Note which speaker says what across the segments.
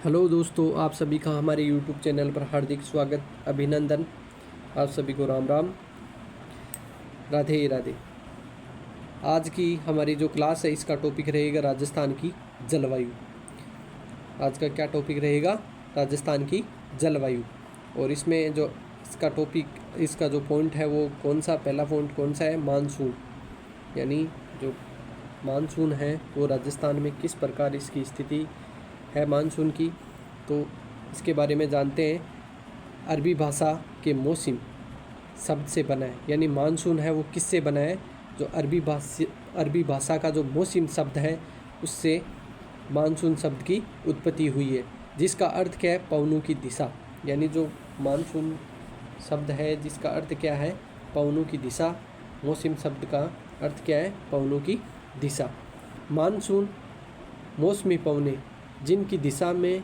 Speaker 1: Hello दोस्तों, आप सभी का हमारे यूट्यूब चैनल पर हार्दिक स्वागत, अभिनंदन। आप सभी को राम राम, राधे राधे। आज की हमारी जो क्लास है इसका टॉपिक रहेगा राजस्थान की जलवायु। आज का क्या टॉपिक रहेगा? राजस्थान की जलवायु। और इसमें जो इसका जो पॉइंट है वो कौन सा, पहला पॉइंट कौन सा है? मानसून। यानी जो मानसून है वो राजस्थान में किस प्रकार इसकी स्थिति है मानसून की, तो इसके बारे में जानते हैं। अरबी भाषा के मौसम शब्द से बना है, यानी मानसून है वो किससे बना है? जो अरबी भाषा का जो मौसम शब्द है उससे मानसून शब्द की उत्पत्ति हुई है, जिसका अर्थ क्या है? पवनों की दिशा। यानी जो मानसून शब्द है जिसका अर्थ क्या है? पवनों की दिशा। मौसम शब्द का अर्थ क्या है? पवनों की दिशा। मानसून मौसमी पवने जिनकी दिशा में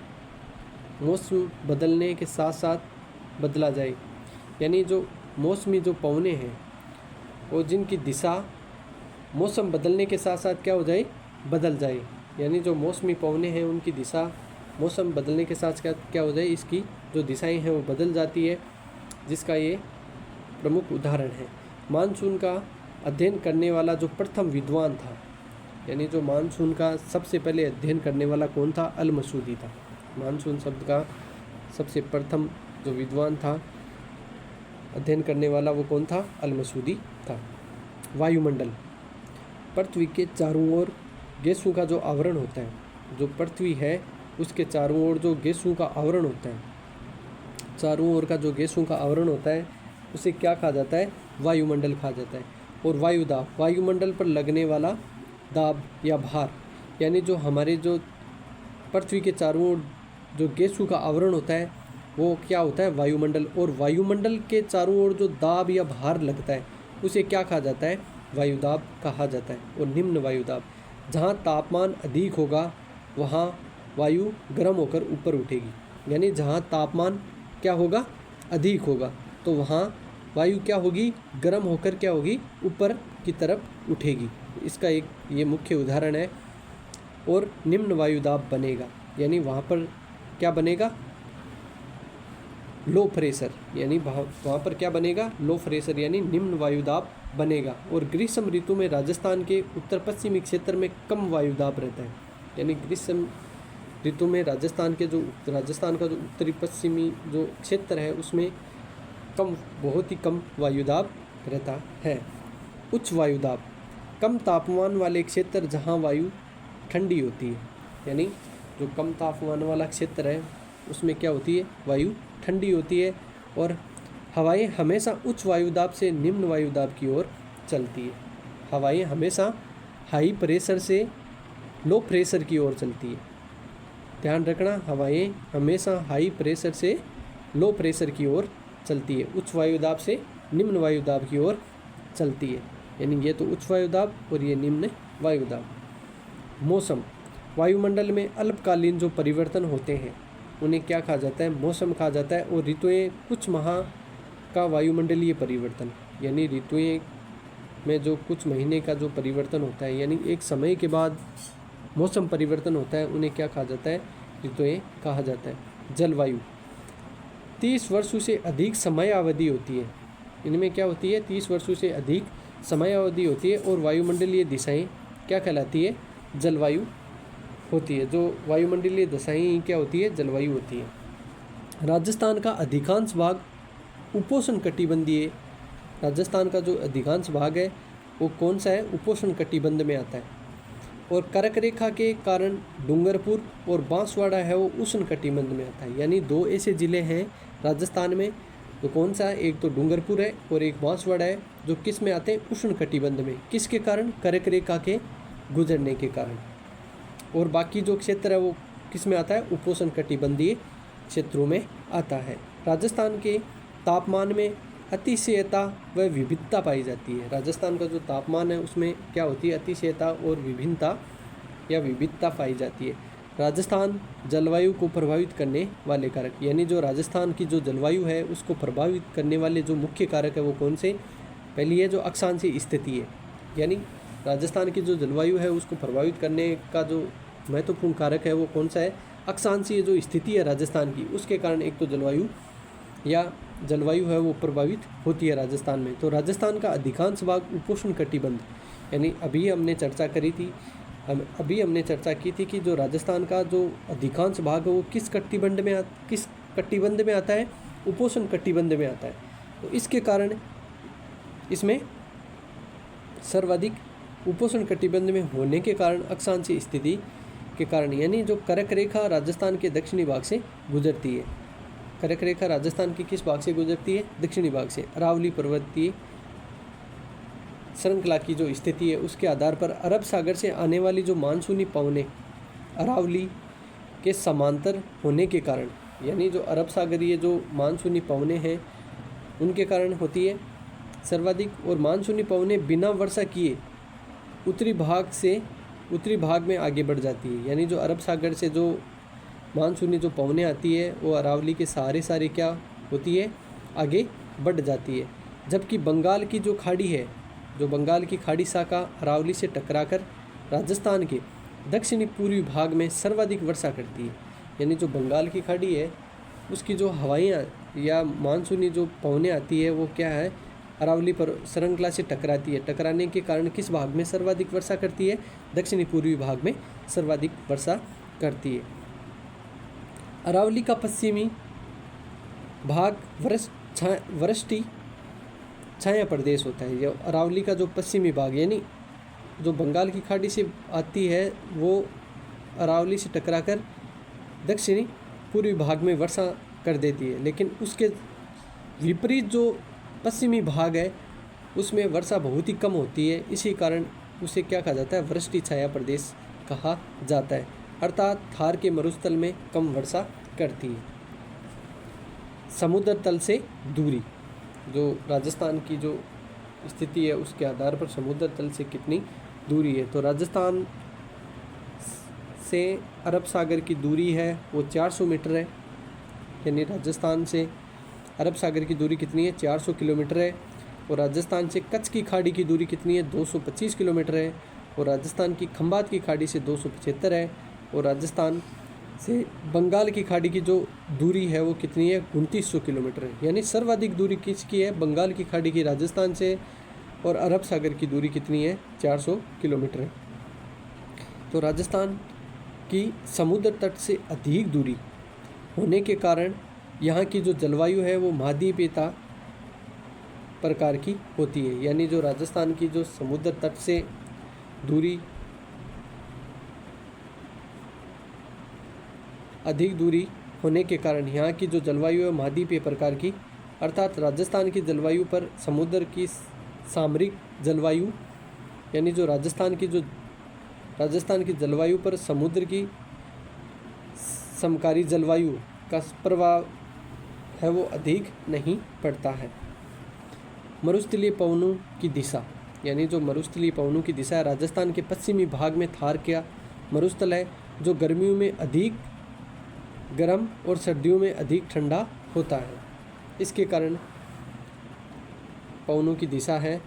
Speaker 1: मौसम बदलने के साथ साथ बदला जाए, यानी जो मौसमी जो पवने हैं वो जिनकी दिशा मौसम बदलने के साथ साथ क्या हो जाए? बदल जाए। यानी जो मौसमी पवने हैं उनकी दिशा मौसम बदलने के साथ क्या हो जाए? इसकी जो दिशाएं हैं वो बदल जाती है, जिसका ये प्रमुख उदाहरण है। मानसून का अध्ययन करने वाला जो प्रथम विद्वान था, यानी जो मानसून का सबसे पहले अध्ययन करने वाला कौन था? अल मसूदी था। मानसून शब्द का सबसे प्रथम जो विद्वान था अध्ययन करने वाला वो कौन था? अल मसूदी था। वायुमंडल, पृथ्वी के चारों ओर गैसों का जो आवरण होता है, जो पृथ्वी है उसके चारों ओर जो गैसों का आवरण होता है, चारों ओर का जो गैसों का आवरण होता है उसे क्या कहा जाता है? वायुमंडल कहा जाता है। और वायुदाब, वायुमंडल पर लगने वाला दाब या भार, यानी जो हमारे जो पृथ्वी के चारों ओर जो गैसों का आवरण होता है वो क्या होता है? वायुमंडल। और वायुमंडल के चारों ओर जो दाब या भार लगता है उसे क्या कहा जाता है? वायुदाब कहा जाता है। और निम्न वायुदाब, जहाँ तापमान अधिक होगा वहाँ वायु गर्म होकर ऊपर उठेगी। यानी जहाँ तापमान क्या होगा? अधिक होगा, तो वहाँ वायु क्या होगी? गर्म होकर क्या होगी? ऊपर की तरफ उठेगी। इसका एक ये मुख्य उदाहरण है। और निम्न वायुदाब बनेगा, यानी वहाँ पर क्या बनेगा? Low pressure. यानी वहाँ पर क्या बनेगा? लो प्रेशर, यानी निम्न वायुदाब बनेगा। और ग्रीष्म ऋतु में राजस्थान के उत्तर पश्चिमी क्षेत्र में कम वायुदाब रहता है। यानी ग्रीष्म ऋतु में राजस्थान का जो उत्तरी पश्चिमी जो क्षेत्र है उसमें बहुत ही कम वायुदाब रहता है। उच्च वायुदाब, कम तापमान वाले क्षेत्र जहाँ वायु ठंडी होती है। यानी जो कम तापमान वाला क्षेत्र है उसमें क्या होती है? वायु ठंडी होती है और हवाएं हमेशा उच्च वायुदाब से निम्न वायुदाब की ओर चलती है। हवाएं हमेशा हाई प्रेशर से लो प्रेशर की ओर चलती है। ध्यान रखना, हवाएं हमेशा हाई प्रेशर से लो प्रेशर की ओर चलती है, उच्च वायुदाब से निम्न वायुदाब की ओर चलती है। यानी ये तो उच्च वायुदाब और ये निम्न वायुदाब। मौसम, वायुमंडल में अल्पकालीन जो परिवर्तन होते हैं उन्हें क्या कहा जाता है? मौसम कहा जाता है। और ऋतुएं, कुछ माह का वायुमंडलीय परिवर्तन, यानी ऋतुएं में जो कुछ महीने का जो परिवर्तन होता है, यानी एक समय के बाद मौसम परिवर्तन होता है, उन्हें क्या कहा जाता है? ऋतुएं कहा जाता है। जलवायु, 30 वर्षों से अधिक समयावधि होती है। इनमें क्या होती है? 30 वर्षों से अधिक समयावधि होती है। और वायुमंडलीय दिशाएं क्या कहलाती है? जलवायु होती है। जो वायुमंडलीय दिशाएं क्या होती है? जलवायु होती है। राजस्थान का अधिकांश भाग उपोष्ण कटिबंधीय, राजस्थान का जो अधिकांश भाग है वो कौन सा है? उपोष्ण कटिबंध में आता है। और कर्क रेखा के कारण डूंगरपुर और बांसवाड़ा है वो उष्ण कटिबंध में आता है। यानी दो ऐसे ज़िले हैं राजस्थान में, तो कौन सा है? एक तो डूंगरपुर है और एक बांसवाड़ा है, जो किस में आते हैं? उष्ण कटिबंध में। किसके कारण? कर्क रेखा के गुजरने के कारण। और बाकी जो क्षेत्र है वो किस में आता है? उपोष्ण कटिबंधीय क्षेत्रों में आता है। राजस्थान के तापमान में अतिशयता व विविधता पाई जाती है। राजस्थान का जो तापमान है उसमें क्या होती है? अतिशयता और विभिन्नता या विविधता पाई जाती है। राजस्थान जलवायु को प्रभावित करने वाले कारक, यानी जो राजस्थान की जो जलवायु है उसको प्रभावित करने वाले जो मुख्य कारक है वो कौन से? पहली है जो अक्षांशीय स्थिति है, यानी राजस्थान की जो जलवायु है उसको प्रभावित करने का जो महत्वपूर्ण कारक है वो कौन सा है? अक्षांशीय जो स्थिति है राजस्थान की, उसके कारण एक तो जलवायु है वो प्रभावित होती है राजस्थान में। तो राजस्थान का अधिकांश भाग उपोष्ण कटिबंध, यानी अभी हमने चर्चा की थी कि जो राजस्थान का जो अधिकांश भाग है वो किस कटिबंध में आता है, उपोष्ण कटिबंध में आता है। तो इसके कारण इसमें सर्वाधिक उपोष्ण कटिबंध में होने के कारण अक्षांशीय स्थिति के कारण, यानी जो कर्क रेखा राजस्थान के दक्षिणी भाग से गुजरती है। कर्क रेखा राजस्थान की किस भाग से गुजरती है? दक्षिणी भाग से। अरावली पर्वतीय श्रृंखला की जो स्थिति है उसके आधार पर अरब सागर से आने वाली जो मानसूनी पवनें अरावली के समांतर होने के कारण, यानी जो अरब सागरीय जो मानसूनी पवनें हैं उनके कारण होती है सर्वाधिक। और मानसूनी पवनें बिना वर्षा किए उत्तरी भाग में आगे बढ़ जाती है, यानी जो अरब सागर से जो मानसूनी जो पवनें आती है वो अरावली के सहारे क्या होती है, आगे बढ़ जाती है। जबकि बंगाल की जो खाड़ी है, जो बंगाल की खाड़ी शाखा अरावली से टकराकर राजस्थान के दक्षिणी पूर्वी भाग में सर्वाधिक वर्षा करती है, यानी जो बंगाल की खाड़ी है उसकी जो हवाइयाँ या मानसूनी जो पवनें आती है वो क्या है, अरावली पर श्रृंखला से टकराती है। टकराने के कारण किस भाग में सर्वाधिक वर्षा करती है? दक्षिणी पूर्वी भाग में सर्वाधिक वर्षा करती है। अरावली का पश्चिमी भाग वृष्टि छाया प्रदेश होता है। यह अरावली का जो पश्चिमी भाग, यानी जो बंगाल की खाड़ी से आती है वो अरावली से टकराकर दक्षिणी पूर्वी भाग में वर्षा कर देती है, लेकिन उसके विपरीत जो पश्चिमी भाग है उसमें वर्षा बहुत ही कम होती है। इसी कारण उसे क्या कहा जाता है? वृष्टि छाया प्रदेश कहा जाता है, अर्थात थार के मरुस्थल में कम वर्षा करती है। समुद्र तल से दूरी, जो राजस्थान की जो स्थिति है उसके आधार पर समुद्र तल से कितनी दूरी है, तो राजस्थान से अरब सागर की दूरी है वो 400 मीटर है, यानी राजस्थान से अरब सागर की दूरी कितनी है? 400 किलोमीटर है। और राजस्थान से कच्छ की खाड़ी की दूरी कितनी है? 225 किलोमीटर है। और राजस्थान की खंबात की खाड़ी से 275 है। और राजस्थान से बंगाल की खाड़ी की जो दूरी है वो कितनी है? 2900 किलोमीटर है। यानी सर्वाधिक दूरी किसकी है? बंगाल की खाड़ी की राजस्थान से। और अरब सागर की दूरी कितनी है? 400 किलोमीटर है। तो राजस्थान की समुद्र तट से अधिक दूरी होने के कारण यहाँ की जो जलवायु है वो महाद्वीपीय प्रकार की होती है। यानी जो राजस्थान की जो समुद्र तट से दूरी अधिक दूरी होने के कारण यहाँ की जो जलवायु है महाद्वीपीय प्रकार की, अर्थात राजस्थान की जलवायु पर समुद्र की सामरिक जलवायु, यानी जो राजस्थान की जलवायु पर समुद्र की समकारी जलवायु का प्रभाव है वो अधिक नहीं पड़ता है। मरुस्थलीय पवनों की दिशा, यानी जो मरुस्थलीय पवनों की दिशा है, राजस्थान के पश्चिमी भाग में थार का मरुस्थल है जो गर्मियों में अधिक गर्म और सर्दियों में अधिक ठंडा होता है। इसके कारण पवनों की दिशा है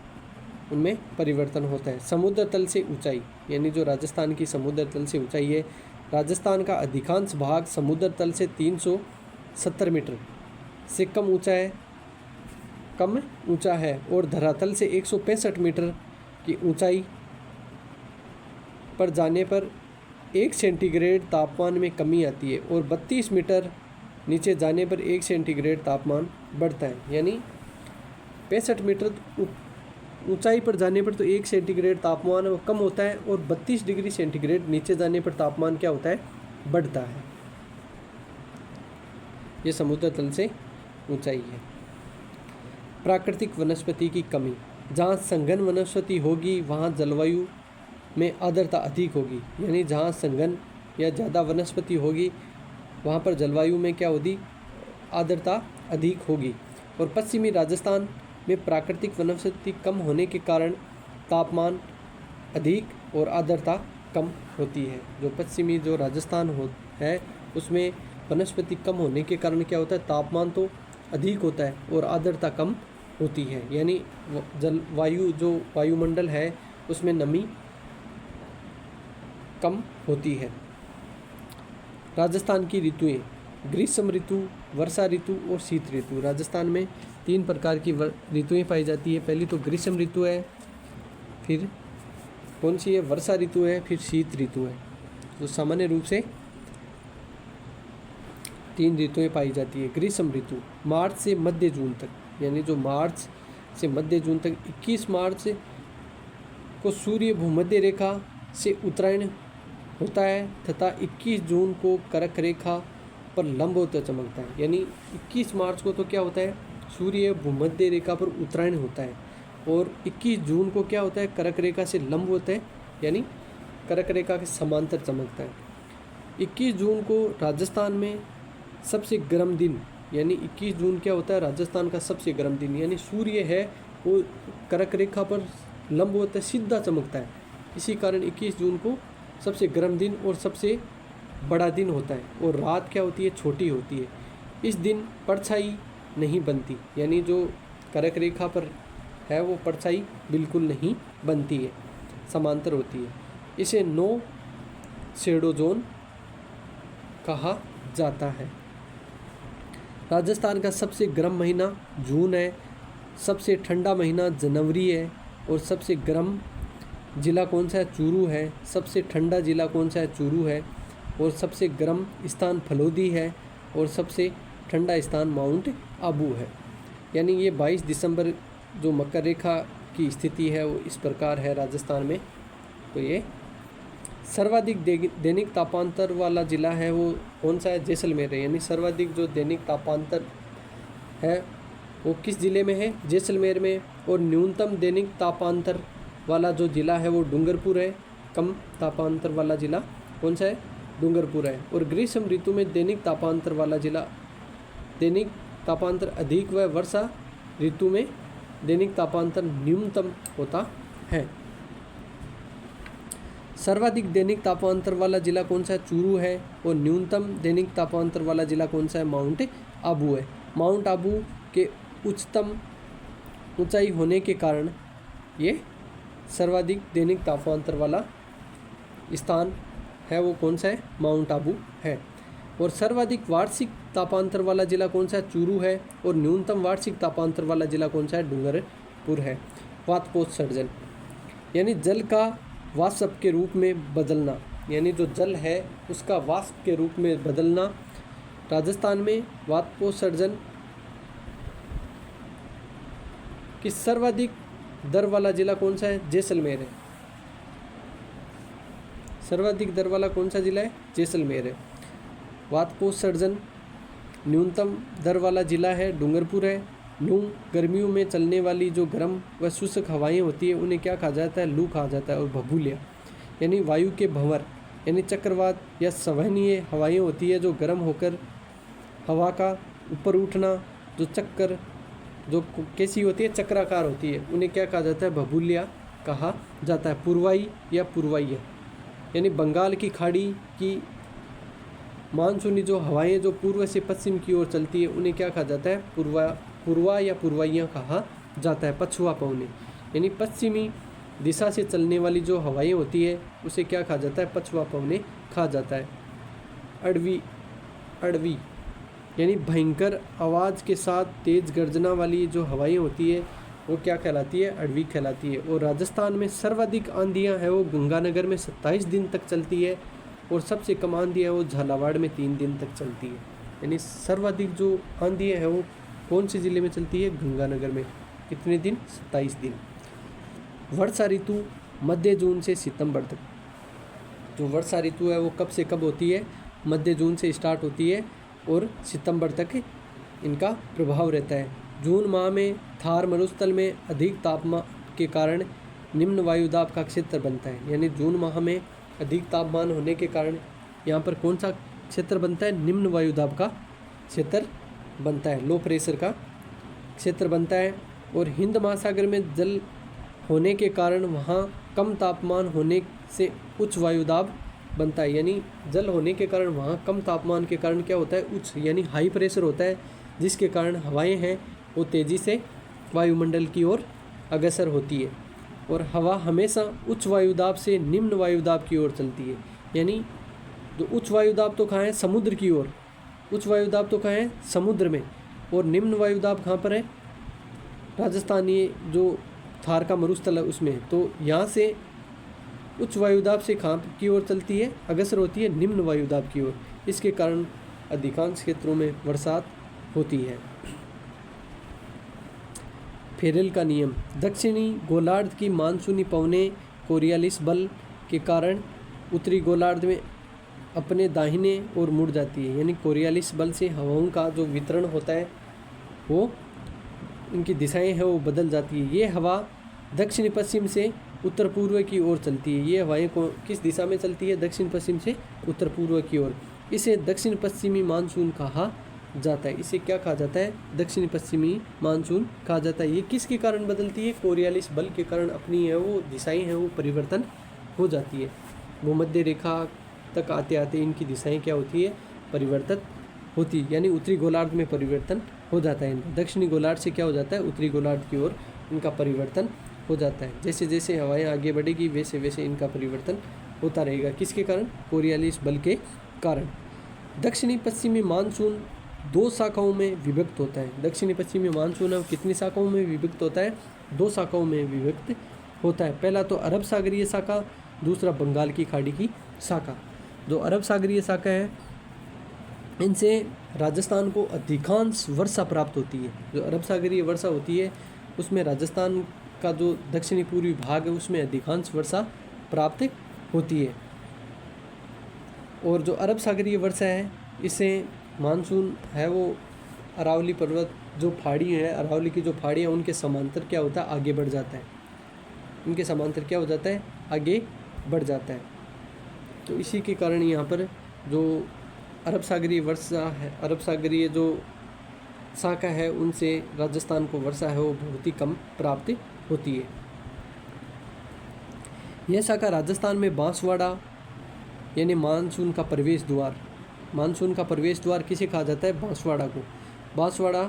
Speaker 1: उनमें परिवर्तन होता है। समुद्र तल से ऊंचाई, यानी जो राजस्थान की समुद्र तल से ऊंचाई है, राजस्थान का अधिकांश भाग समुद्र तल से 370 मीटर से कम ऊंचा है और धरातल से 165 मीटर की ऊंचाई पर जाने पर 1 सेंटीग्रेड तापमान में कमी आती है और 32 मीटर नीचे जाने पर 1 सेंटीग्रेड तापमान बढ़ता है। यानी 65 मीटर ऊंचाई पर जाने पर तो 1 सेंटीग्रेड तापमान वो कम होता है और 32 डिग्री सेंटीग्रेड नीचे जाने पर तापमान क्या होता है? बढ़ता है। ये समुद्र तल से ऊंचाई है। प्राकृतिक वनस्पति की कमी, जहाँ संघन वनस्पति होगी वहाँ जलवायु में आर्द्रता अधिक होगी। यानी जहाँ संघन या ज़्यादा वनस्पति होगी वहाँ पर जलवायु में क्या होगी? आर्द्रता अधिक होगी। और पश्चिमी राजस्थान में प्राकृतिक वनस्पति कम होने के कारण तापमान अधिक और आर्द्रता कम होती है। जो पश्चिमी जो राजस्थान है उसमें वनस्पति कम होने के कारण क्या होता है? तापमान तो अधिक होता है और आर्द्रता कम होती है। यानी जलवायु जो वायुमंडल है उसमें नमी कम होती है। राजस्थान की ऋतुएं, ग्रीष्म ऋतु, वर्षा ऋतु और शीत ऋतु। राजस्थान में 3 प्रकार की ऋतुएं पाई जाती है। पहली तो ग्रीष्म ऋतु है, फिर कौन सी है, वर्षा ऋतु है, फिर शीत ऋतु है। तो सामान्य रूप से 3 ऋतुएं पाई जाती है। ग्रीष्म ऋतु मार्च से मध्य जून तक, यानी जो मार्च से मध्य जून तक, 21 मार्च को सूर्य भूमध्य रेखा से उत्तरायण होता है तथा 21 जून को कर्क रेखा पर लंब होकर चमकता है। यानी 21 मार्च को तो क्या होता है, सूर्य भूमध्य रेखा पर उत्तरायण होता है, और 21 जून को क्या होता है, कर्क रेखा से लंब होता है, यानी कर्क रेखा के समांतर चमकता है। 21 जून को राजस्थान में सबसे गर्म दिन, यानी 21 जून क्या होता है, राजस्थान का सबसे गर्म दिन, यानी सूर्य है वो कर्क रेखा पर लंब होता है, सीधा चमकता है। इसी कारण 21 जून को सबसे गर्म दिन और सबसे बड़ा दिन होता है, और रात क्या होती है, छोटी होती है। इस दिन परछाई नहीं बनती, यानी जो कर्क रेखा पर है वो परछाई बिल्कुल नहीं बनती है, समांतर होती है। इसे नो शेडो जोन कहा जाता है। राजस्थान का सबसे गर्म महीना जून है, सबसे ठंडा महीना जनवरी है, और सबसे गर्म ज़िला कौन सा है, चूरू है। सबसे ठंडा ज़िला कौन सा है, चूरू है, और सबसे गर्म स्थान फलोदी है, और सबसे ठंडा स्थान माउंट आबू है। यानी ये 22 दिसंबर जो मकर रेखा की स्थिति है वो इस प्रकार है राजस्थान में। तो ये सर्वाधिक दैनिक तापांतर वाला ज़िला है वो कौन सा है, जैसलमेर है। यानी सर्वाधिक जो दैनिक तापांतर है वो किस ज़िले में है, जैसलमेर में। और न्यूनतम दैनिक तापांतर वाला जो ज़िला है वो डूंगरपुर है। कम तापांतर वाला ज़िला कौन सा है, डूंगरपुर है। और ग्रीष्म ऋतु में दैनिक तापांतर वाला ज़िला, दैनिक तापांतर अधिक व वर्षा ऋतु में दैनिक तापांतर न्यूनतम होता है। सर्वाधिक दैनिक तापांतर वाला ज़िला कौन सा है, चूरू है। और न्यूनतम दैनिक तापांतर वाला ज़िला कौन सा है, माउंट आबू है। माउंट आबू के उच्चतम ऊंचाई होने के कारण ये सर्वाधिक दैनिक तापांतर वाला स्थान है वो कौन सा है, माउंट आबू है। और सर्वाधिक वार्षिक तापांतर वाला ज़िला कौन सा है, चूरू है। और न्यूनतम वार्षिक तापांतर वाला ज़िला कौन सा है, डूंगरपुर है। वातपोत्सर्जन यानी जल का वाष्प के रूप में बदलना, यानी जो जल है उसका वाष्प के रूप में बदलना। राजस्थान में वातपोत्सर्जन की सर्वाधिक दर वाला ज़िला कौन सा है, जैसलमेर है। सर्वाधिक दर वाला कौन सा ज़िला है, जैसलमेर है। वातपोत्सर्जन न्यूनतम दर वाला ज़िला है, डूंगरपुर है। लू गर्मियों में चलने वाली जो गर्म व शुष्क हवाएं होती है उन्हें क्या कहा जाता है, लू कहा जाता है। और भभूलिया यानी वायु के भंवर, यानी चक्रवात या संवहनीय हवाएं होती है जो गर्म होकर हवा का ऊपर उठना, जो चक्कर जो कैसी होती है, चक्राकार होती है, उन्हें क्या कहा जाता है, भभूलिया कहा जाता है। पूर्वाई या पूर्वाइया यानी बंगाल की खाड़ी की मानसूनी जो हवाएं जो पूर्व से पश्चिम की ओर चलती है उन्हें क्या कहा जाता है, पूर्वा या पूर्वाइयाँ कहा जाता है। पछुआ पवने यानी पश्चिमी दिशा से चलने वाली जो हवाएं होती है उसे क्या कहा जाता है, पछुआ पवने कहा जाता है। अड़वी यानी भयंकर आवाज़ के साथ तेज गर्जना वाली जो हवाएं होती है वो क्या कहलाती है, अड़वी कहलाती है। और राजस्थान में सर्वाधिक आंधियाँ हैं वो गंगानगर में 27 दिन तक चलती है, और सबसे कम आंधियाँ वो झालावाड़ में 3 दिन तक चलती है। यानी सर्वाधिक जो आंधियाँ हैं वो कौन से ज़िले में चलती है, गंगानगर में। कितने दिन, 27 दिन। वर्षा ऋतु मध्य जून से सितंबर तक। जो वर्षा ऋतु है वो कब से कब होती है, मध्य जून से स्टार्ट होती है और सितंबर तक इनका प्रभाव रहता है। जून माह में थार मरुस्थल में अधिक तापमान के कारण निम्न वायुदाब का क्षेत्र बनता है। यानी जून माह में अधिक तापमान होने के कारण यहाँ पर कौन सा क्षेत्र बनता है, निम्न वायुदाब का क्षेत्र बनता है, लो प्रेशर का क्षेत्र बनता है। और हिंद महासागर में जल होने के कारण वहाँ कम तापमान होने से उच्च वायुदाब बनता है। यानी जल होने के कारण वहाँ कम तापमान के कारण क्या होता है, उच्च यानी हाई प्रेशर होता है, जिसके कारण हवाएं हैं वो तेज़ी से वायुमंडल की ओर अग्रसर होती है। और हवा हमेशा उच्च वायुदाब से निम्न वायुदाब की ओर चलती है। यानी जो उच्च वायुदाब तो कहाँ है, समुद्र की ओर, उच्च वायुदाब तो कहाँ है, समुद्र में, और निम्न वायुदाब कहाँ पर है, राजस्थान, ये जो थार का मरुस्थल है उसमें। तो यहाँ से उच्च वायुदाब से कहाँ की ओर चलती है, अग्रसर होती है निम्न वायुदाब की ओर। इसके कारण अधिकांश क्षेत्रों में बरसात होती है। फेरेल का नियम, दक्षिणी गोलार्ध की मानसूनी पवनें कोरियालिस बल के कारण उत्तरी गोलार्ध में अपने दाहिने ओर मुड़ जाती है। यानी कोरियालिस बल से हवाओं का जो वितरण होता है वो, इनकी दिशाएं हैं वो बदल जाती है। ये हवा दक्षिण पश्चिम से उत्तर पूर्व की ओर चलती है। ये हवाएं को किस दिशा में चलती है, दक्षिण पश्चिम से उत्तर पूर्व की ओर। इसे दक्षिण पश्चिमी मानसून कहा जाता है। इसे क्या कहा जाता है, दक्षिण पश्चिमी मानसून कहा जाता है। ये किसके कारण बदलती है, कोरियालिस बल के कारण अपनी है वो दिशाएं हैं वो परिवर्तन हो जाती है। भूमध्य रेखा तक आते आते इनकी दिशाएं क्या होती है, परिवर्तित होती है। यानी उत्तरी गोलार्ध में परिवर्तन हो जाता है इनका। दक्षिणी गोलार्ध से क्या हो जाता है, उत्तरी गोलार्ध की ओर इनका परिवर्तन हो जाता है। जैसे जैसे हवाएं आगे बढ़ेगी वैसे वैसे इनका परिवर्तन होता रहेगा। किसके कारण, कोरियालिस बल के कारण। दक्षिणी पश्चिमी मानसून 2 शाखाओं में विभक्त होता है। दक्षिणी पश्चिमी मानसून है कितनी शाखाओं में विभक्त होता है, 2 शाखाओं में विभक्त होता है। पहला तो अरब सागरीय शाखा, दूसरा बंगाल की खाड़ी की शाखा। जो अरब सागरीय शाखा है इनसे राजस्थान को अधिकांश वर्षा प्राप्त होती है। जो अरब सागरीय वर्षा होती है उसमें राजस्थान का जो दक्षिणी पूर्वी भाग है उसमें अधिकांश वर्षा प्राप्त होती है। और जो अरब सागरीय वर्षा है इससे मानसून है वो अरावली पर्वत जो पहाड़ी है, अरावली की जो पहाड़ी है उनके समांतर क्या होता है, आगे बढ़ जाता है। उनके समांतर क्या हो जाता है, आगे बढ़ जाता है। तो इसी के कारण यहाँ पर जो अरब सागरीय वर्षा है, अरब सागरीय जो शाखा है उनसे राजस्थान को वर्षा है वो बहुत ही कम प्राप्त होती है। यह शाखा राजस्थान में बांसवाड़ा यानी मानसून का प्रवेश द्वार, मानसून का प्रवेश द्वार किसे कहा जाता है, बांसवाड़ा को। बांसवाड़ा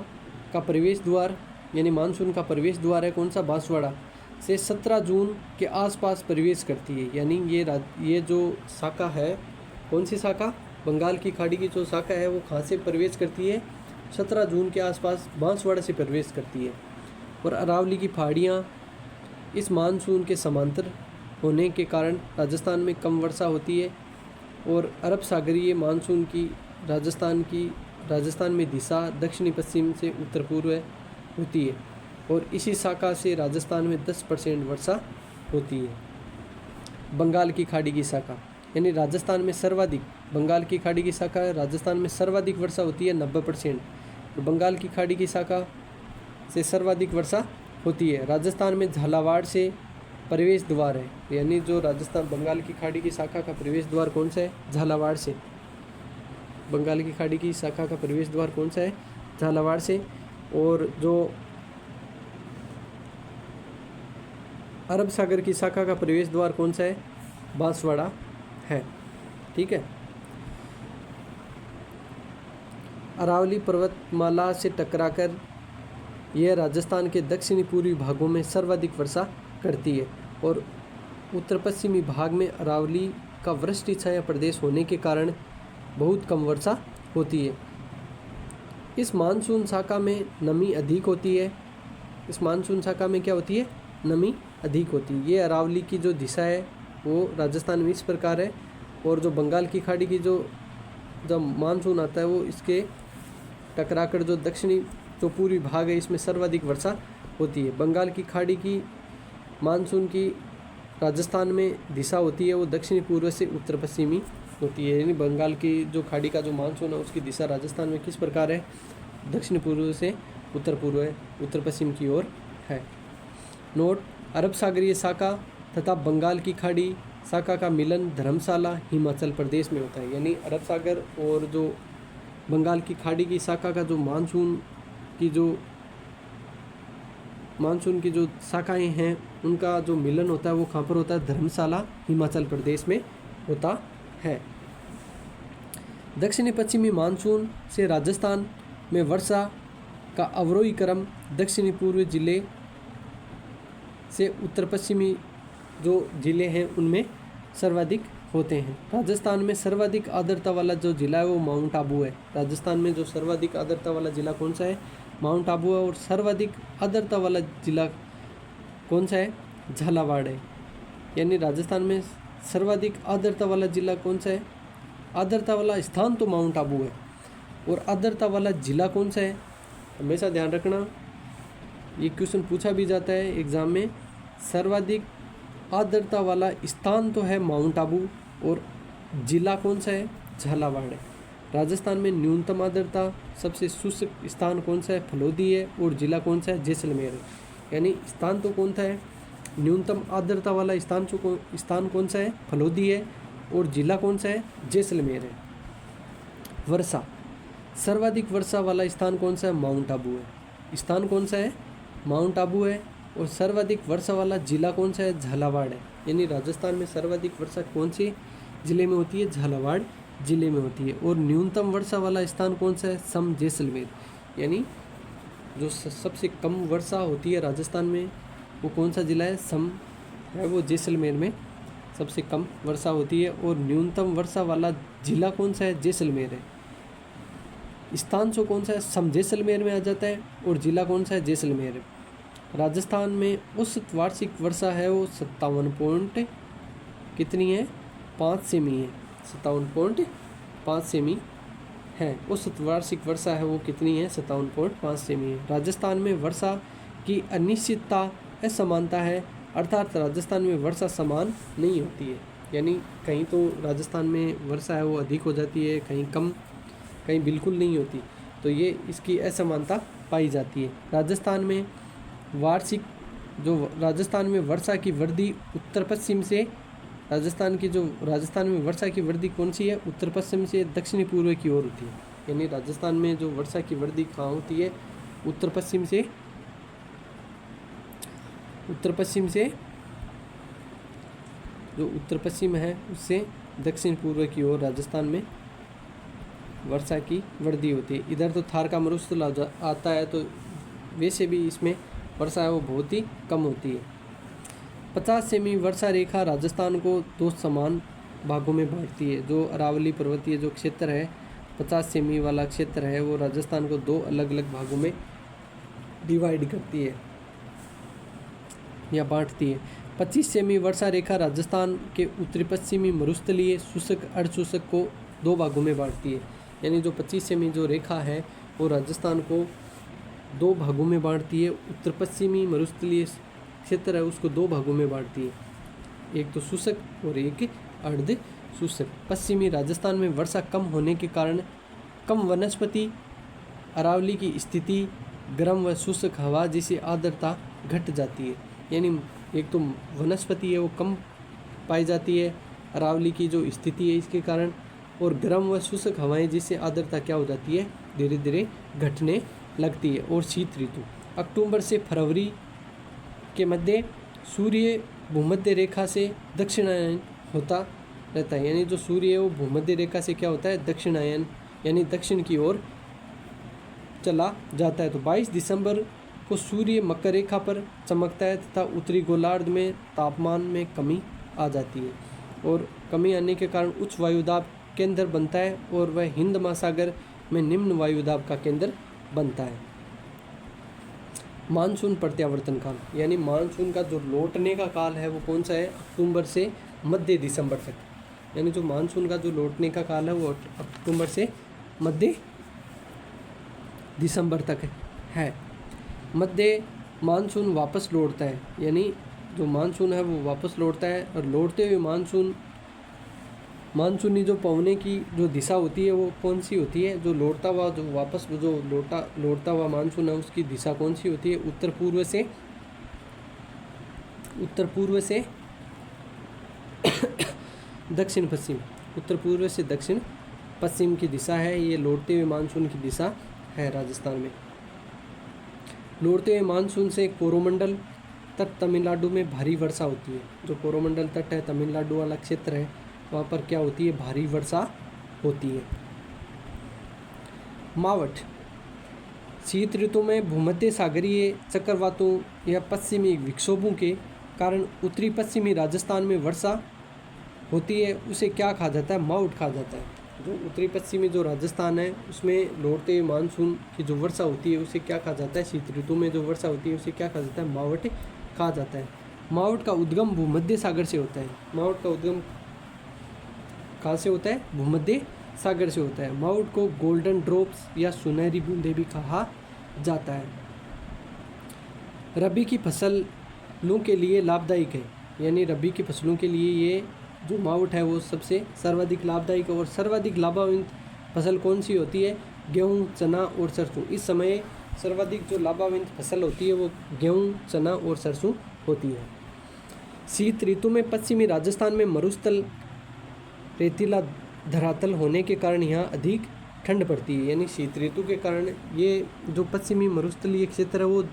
Speaker 1: का प्रवेश द्वार यानी मानसून का प्रवेश द्वार है कौन सा, बांसवाड़ा से 17 जून के आसपास प्रवेश करती है। यानी ये जो शाखा है, कौन सी शाखा, बंगाल की खाड़ी की जो शाखा है वो कहाँ से प्रवेश करती है, 17 जून के आसपास बांसवाड़ा से प्रवेश करती है। और अरावली की पहाड़ियाँ इस मानसून के समांतर होने के कारण राजस्थान में कम वर्षा होती है। और अरब सागरीय मानसून की राजस्थान में दिशा दक्षिणी पश्चिम से उत्तर पूर्व होती है। और इसी शाखा से राजस्थान में 10% वर्षा होती है। बंगाल की खाड़ी की शाखा यानी राजस्थान में सर्वाधिक, बंगाल की खाड़ी की शाखा राजस्थान में सर्वाधिक वर्षा होती है 90%। तो बंगाल की खाड़ी की शाखा से सर्वाधिक वर्षा होती है। राजस्थान में झालावाड़ से प्रवेश द्वार है, यानी जो राजस्थान बंगाल की खाड़ी की शाखा का प्रवेश द्वार कौन सा है, झालावाड़ से। बंगाल की खाड़ी की शाखा का प्रवेश द्वार कौन सा है, झालावाड़ से। और जो अरब सागर की शाखा का प्रवेश द्वार कौन सा है, बांसवाड़ा है। ठीक है। अरावली पर्वतमाला से टकराकर यह राजस्थान के दक्षिणी पूर्वी भागों में सर्वाधिक वर्षा करती है। और उत्तर पश्चिमी भाग में अरावली का वृष्टि छाया प्रदेश होने के कारण बहुत कम वर्षा होती है। इस मानसून शाखा में नमी अधिक होती है। इस मानसून शाखा में क्या होती है, नमी अधिक होती है। ये अरावली की जो दिशा है वो राजस्थान में इस प्रकार है। और जो बंगाल की खाड़ी की जो जब मानसून आता है वो इसके टकराकर जो दक्षिणी जो पूर्वी भाग है इसमें सर्वाधिक वर्षा होती है। बंगाल की खाड़ी की मानसून की राजस्थान में दिशा होती है वो दक्षिणी पूर्व से उत्तर पश्चिमी होती है। यानी बंगाल की जो खाड़ी का जो मानसून है उसकी दिशा राजस्थान में किस प्रकार है, दक्षिण पूर्व से उत्तर पूर्व है, उत्तर पश्चिम की ओर है। नोट, अरब सागरीय शाखा तथा बंगाल की खाड़ी शाखा का मिलन धर्मशाला हिमाचल प्रदेश में होता है। यानी अरब सागर और जो बंगाल की खाड़ी की शाखा का जो मानसून की जो शाखाएं हैं उनका जो मिलन होता है वो कहाँ पर होता है, धर्मशाला हिमाचल प्रदेश में होता है। दक्षिणी पश्चिमी मानसून से राजस्थान में वर्षा का अवरोही क्रम दक्षिणी पूर्वी जिले से उत्तर पश्चिमी जो जिले हैं उनमें सर्वाधिक होते हैं। राजस्थान में सर्वाधिक आर्द्रता वाला जो जिला है वो माउंट आबू है। राजस्थान में जो सर्वाधिक आर्द्रता वाला जिला कौन सा है? माउंट आबू है। और सर्वाधिक आर्द्रता वाला जिला कौन सा है? झालावाड़ है। यानी राजस्थान में सर्वाधिक आर्द्रता वाला जिला कौन सा है? आर्द्रता वाला स्थान तो माउंट आबू है, और आर्द्रता वाला जिला कौन सा है? हमेशा ध्यान रखना, ये क्वेश्चन पूछा भी जाता है एग्जाम में। सर्वाधिक आर्द्रता वाला स्थान तो है माउंट आबू, और जिला कौन सा है? झालावाड़ है। राजस्थान में न्यूनतम आर्द्रता सबसे शुष्क स्थान कौन सा है? फलोदी है। और जिला कौन सा है? जैसलमेर है। यानी स्थान तो कौन सा है? न्यूनतम आर्द्रता वाला स्थान कौन सा है? फलोदी है। और जिला कौन सा है? जैसलमेर है। वर्षा, सर्वाधिक वर्षा वाला स्थान कौन सा है? माउंट आबू है। स्थान कौन सा है? माउंट आबू है। और सर्वाधिक वर्षा वाला जिला कौन सा है? झालावाड़ है। यानी राजस्थान में सर्वाधिक वर्षा कौन से जिले में होती है? झालावाड़ जिले में होती है। और न्यूनतम वर्षा वाला स्थान कौन सा है? सम जैसलमेर। यानी जो सबसे कम वर्षा होती है राजस्थान में वो कौन सा जिला है? सम है, वो जैसलमेर में सबसे कम वर्षा होती है। और न्यूनतम वर्षा वाला जिला कौन सा है? जैसलमेर है। स्थान जो कौन सा है? सम जैसलमेर में आ जाता है। और जिला कौन सा है? जैसलमेर है। राजस्थान में औसत वार्षिक वर्षा है वो 57 पॉइंट कितनी है? 5 सेमी है। 57.5 सेमी है। औसत वार्षिक वर्षा है वो कितनी है? 57.5 सेमी है। राजस्थान में वर्षा की अनिश्चितता असमानता है, अर्थात राजस्थान में वर्षा समान नहीं होती है। यानी कहीं तो राजस्थान में वर्षा है वो अधिक हो जाती है, कहीं कम, कहीं बिल्कुल नहीं होती। तो ये इसकी असमानता पाई जाती है। राजस्थान में राजस्थान में वर्षा की वृद्धि उत्तर पश्चिम से, राजस्थान में वर्षा की वृद्धि कौन सी है? उत्तर पश्चिम से दक्षिणी पूर्व की ओर होती है। यानी राजस्थान में जो वर्षा की वृद्धि कहाँ होती है? उत्तर पश्चिम से जो उत्तर पश्चिम है उससे दक्षिण पूर्व की ओर राजस्थान में वर्षा की वृद्धि होती है। इधर तो थार का मरुस्थल आता है, तो वैसे भी इसमें वर्षा है वो बहुत ही कम होती है। 50 सेमी वर्षा रेखा राजस्थान को 2 समान भागों में बांटती है। जो अरावली पर्वतीय जो क्षेत्र है, 50 सेमी वाला क्षेत्र है, वो राजस्थान को 2 अलग अलग भागों में डिवाइड करती है या बांटती है। 25 सेमी वर्षा रेखा राजस्थान के उत्तरी पश्चिमी मरुस्थलीय शुष्क अर्धशुष्क को 2 भागों में बांटती है। यानी जो 25 सेमी जो रेखा है वो राजस्थान को 2 भागों में बांटती है। उत्तर पश्चिमी मरुस्थलीय क्षेत्र है उसको 2 भागों में बांटती है, एक तो शुष्क और एक अर्ध शुष्क। पश्चिमी राजस्थान में वर्षा कम होने के कारण कम वनस्पति, अरावली की स्थिति, गर्म व शुष्क हवा जिससे आर्द्रता घट जाती है। यानी एक तो वनस्पति है वो कम पाई जाती है, अरावली की जो स्थिति है इसके कारण, और गर्म व शुष्क हवाएं जिससे आर्द्रता क्या हो जाती है? धीरे धीरे घटने लगती है। और शीत ऋतु अक्टूबर से फरवरी के मध्य सूर्य भूमध्य रेखा से दक्षिणायन होता रहता है। यानी जो सूर्य है वो भूमध्य रेखा से क्या होता है? दक्षिणायन, यानी दक्षिण की ओर चला जाता है। तो 22 दिसंबर को सूर्य मकर रेखा पर चमकता है तथा उत्तरी गोलार्ध में तापमान में कमी आ जाती है, और कमी आने के कारण उच्च वायुदाब केंद्र बनता है, और वह हिंद महासागर में निम्न वायुदाब का केंद्र बनता है। मानसून प्रत्यावर्तन काल, यानी मानसून का जो लौटने का काल है वो कौन सा है? अक्टूबर से मध्य दिसंबर तक। यानी जो मानसून का जो लौटने का काल है वो अक्टूबर से मध्य दिसंबर तक है। मध्य मानसून वापस लौटता है, यानी जो मानसून है वो वापस लौटता है, और लौटते हुए मानसूनी जो पवने की जो दिशा होती है वो कौन सी होती है? जो लौटता हुआ जो वापस जो लौटता हुआ मानसून है उसकी दिशा कौन सी होती है? उत्तर पूर्व से दक्षिण पश्चिम, उत्तर पूर्व से दक्षिण पश्चिम की दिशा है। ये लौटते हुए मानसून की दिशा है राजस्थान में। लौटते हुए मानसून से कोरोमंडल तट तमिलनाडु में भारी वर्षा होती है। जो कोरोमंडल तट है तमिलनाडु वाला क्षेत्र है वहाँ पर क्या होती है? भारी वर्षा होती है। मावठ शीत ऋतु में भूमध्य सागरीय चक्रवातों या पश्चिमी विक्षोभों के कारण उत्तरी पश्चिमी राजस्थान में वर्षा होती है उसे क्या कहा जाता है? मावठ कहा जाता है। जो उत्तरी पश्चिमी जो राजस्थान है उसमें लौटते हुए मानसून की जो वर्षा होती है उसे क्या कहा जाता है? शीत ऋतु में जो वर्षा होती है उसे क्या कहा जाता है? मावठ कहा जाता है। मावठ का उद्गम भूमध्य सागर से होता है। मावठ का उद्गम कहाँ से होता है? भूमध्य सागर से होता है। मावठ को गोल्डन ड्रॉप्स या सुनहरी बूंदे भी कहा जाता है। रबी की फसलों के लिए लाभदायक है, यानी रबी की फसलों के लिए ये जो मावठ है वो सबसे सर्वाधिक लाभदायक है। और सर्वाधिक लाभान्वित फसल कौन सी होती है? गेहूँ, चना और सरसों। इस समय सर्वाधिक जो लाभान्वित फसल होती है वो गेहूँ, चना और सरसों होती है। शीत ऋतु में पश्चिमी राजस्थान में मरुस्थल रेतीला धरातल होने के कारण यहाँ अधिक ठंड पड़ती है। यानी शीत ऋतु के कारण ये जो पश्चिमी मरुस्थलीय क्षेत्र है वो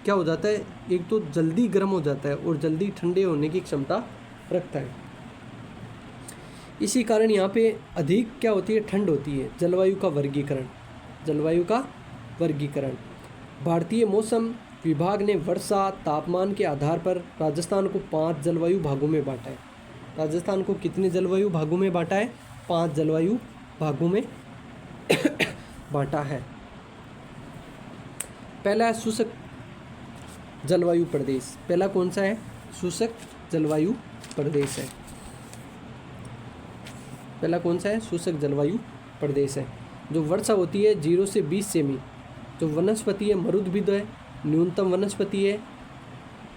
Speaker 1: क्या हो जाता है? एक तो जल्दी गर्म हो जाता है और जल्दी ठंडे होने की क्षमता रखता है। इसी कारण यहाँ पे अधिक क्या होती है? ठंड होती है। जलवायु का वर्गीकरण। जलवायु का वर्गीकरण। भारतीय मौसम विभाग ने वर्षा तापमान के आधार पर राजस्थान को 5 जलवायु भागों में बांटा है। राजस्थान को कितने जलवायु भागों में बांटा है? 5 जलवायु भागों में बांटा है। पहला है शुष्क जलवायु प्रदेश। पहला कौन सा है? शुष्क जलवायु प्रदेश है। पहला कौन सा है? शुष्क जलवायु प्रदेश है। जो वर्षा होती है 0 से 20 सेमी। जो वनस्पति है मरुद्भिद है, न्यूनतम वनस्पति है,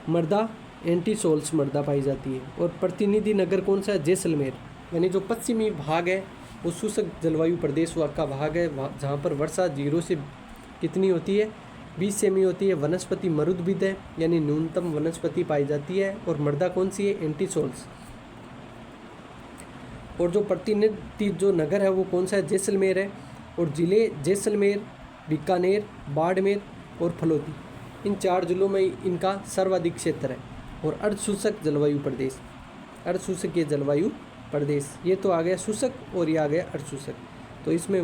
Speaker 1: मृदा एंटीसोल्स मृदा पाई जाती है। और प्रतिनिधि नगर कौन सा है? जैसलमेर। यानी जो पश्चिमी भाग है वो शुष्क जलवायु प्रदेश का भाग है, जहाँ पर वर्षा 0 से कितनी होती है? 20 सेमी होती है। वनस्पति मरुद्भिद है, यानी न्यूनतम वनस्पति पाई जाती है। और मृदा कौन सी है? एंटीसोल्स। और जो प्रतिनिधि जो नगर है वो कौन सा है? जैसलमेर है। और जिले जैसलमेर, बीकानेर, बाड़मेर और फलोदी, इन 4 जिलों में इनका सर्वाधिक क्षेत्र है। और अर्धशुष्क जलवायु प्रदेश, अर्धशुष्क ये जलवायु प्रदेश, ये तो आ गया शुष्क और ये आ गया अर्धशुष्क। तो इसमें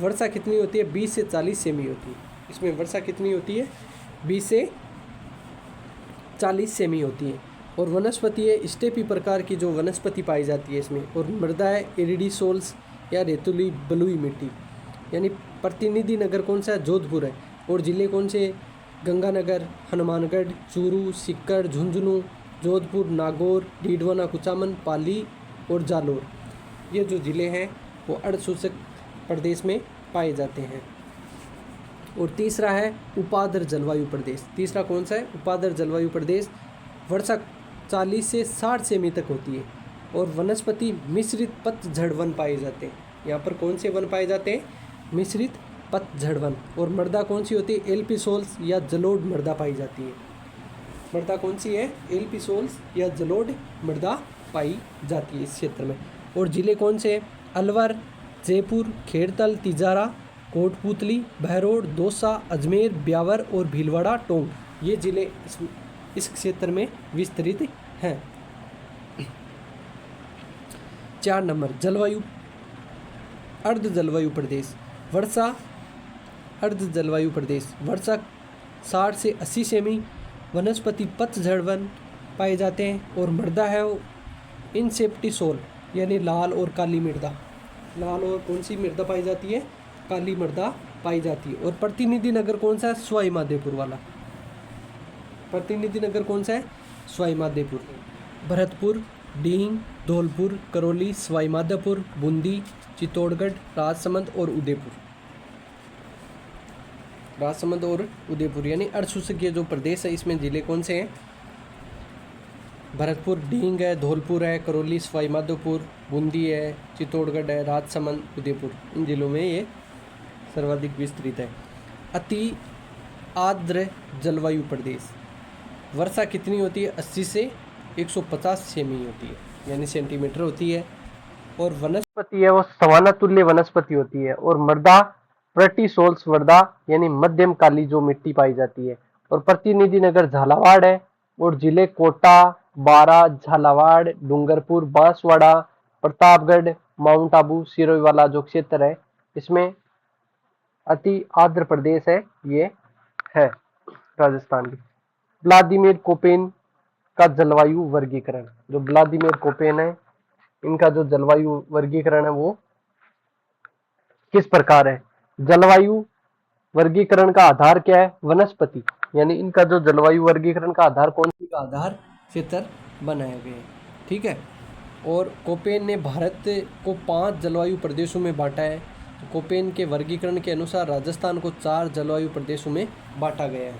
Speaker 1: वर्षा कितनी होती है? 20 से 40 सेमी होती है। इसमें वर्षा कितनी होती है? 20 से 40 सेमी होती है। और वनस्पति है स्टेपी प्रकार की जो वनस्पति पाई जाती है इसमें। और मृदा है इरिडीसोल्स या रेतीली बलुई मिट्टी। यानी प्रतिनिधि नगर कौन सा है? जोधपुर है। और ज़िले कौन से? गंगानगर, हनुमानगढ़, चूरू, सीकर, झुंझुनू, जोधपुर, नागौर, डीडवाना, कुचामन, पाली और जालोर। ये जो ज़िले हैं वो अर्धशुष्क प्रदेश में पाए जाते हैं। और तीसरा है उपाद्र जलवायु प्रदेश। तीसरा कौन सा है? उपाद्र जलवायु प्रदेश। वर्षा 40 से 60 सेमी तक होती है। और वनस्पति मिश्रित पतझड़ वन पाए जाते हैं। यहाँ पर कौन से वन पाए जाते हैं? मिश्रित पतझड़ वन। और मृदा कौन सी होती है? एल्पिसोल्स या जलोढ़ मृदा पाई जाती है। मृदा कौन सी है? एल्पिसोल्स या जलोढ़ मृदा पाई जाती है इस क्षेत्र में। और ज़िले कौन से? अलवर, जयपुर, खेड़तल, तिजारा, कोटपूतली, बहरोड, दौसा, अजमेर, ब्यावर और भीलवाड़ा, टोंक, ये ज़िले इस क्षेत्र में विस्तृत हैं। 4 नंबर जलवायु अर्ध जलवायु प्रदेश। वर्षा अर्ध जलवायु प्रदेश। वर्षा 60 से 80 सेमी। वनस्पति पतझड़ वन पाए जाते हैं। और मृदा है वो इनसेप्टिसोल यानी लाल और काली मृदा। लाल और कौन सी मृदा पाई जाती है? काली मृदा पाई जाती है। और प्रतिनिधि नगर कौन सा है? सवाई माधोपुर वाला। प्रतिनिधि नगर कौन सा है? सवाई माधोपुर। भरतपुर, डींग, धौलपुर, करौली, सवाई माधोपुर, बूंदी, चित्तौड़गढ़, राजसमंद और उदयपुर। राजसमंद और उदयपुर यानी अर्धशुष्क ये जो प्रदेश है इसमें जिले कौन से हैं? भरतपुर, डींग है, धौलपुर है, करौली, सवाई माधोपुर, बूंदी है, चित्तौड़गढ़ है, राजसमंद, उदयपुर, इन जिलों में ये सर्वाधिक विस्तृत है। अति आर्द्र जलवायु प्रदेश। वर्षा कितनी होती है? 80 से 150 सेमी होती है, यानी सेंटीमीटर होती है। और वनस्पति है वो सवाना तुल्य वनस्पति होती है। और मृदा प्रेटिसोल्स मृदा यानी मध्यम काली जो मिट्टी पाई जाती है। और प्रतिनिधि नगर झालावाड़ है। और जिले कोटा, बारा, झालावाड़, डूंगरपुर, बांसवाड़ा, प्रतापगढ़, माउंट आबू, सिरोही वाला जो क्षेत्र है इसमें अति आर्द्र प्रदेश है ये है राजस्थान की। व्लादिमीर कोपेन का जलवायु वर्गीकरण। जो व्लादिमीर कोपेन है इनका जो जलवायु वर्गीकरण है वो किस प्रकार है। जलवायु वर्गीकरण का आधार क्या है, वनस्पति, यानी इनका जो जलवायु वर्गीकरण का आधार कौन सी का आधार क्षेत्र बनाया गया है। ठीक है। और कोपेन ने भारत को 5 जलवायु प्रदेशों में बांटा है। तो कोपेन के वर्गीकरण के अनुसार राजस्थान को 4 जलवायु प्रदेशों में बांटा गया है।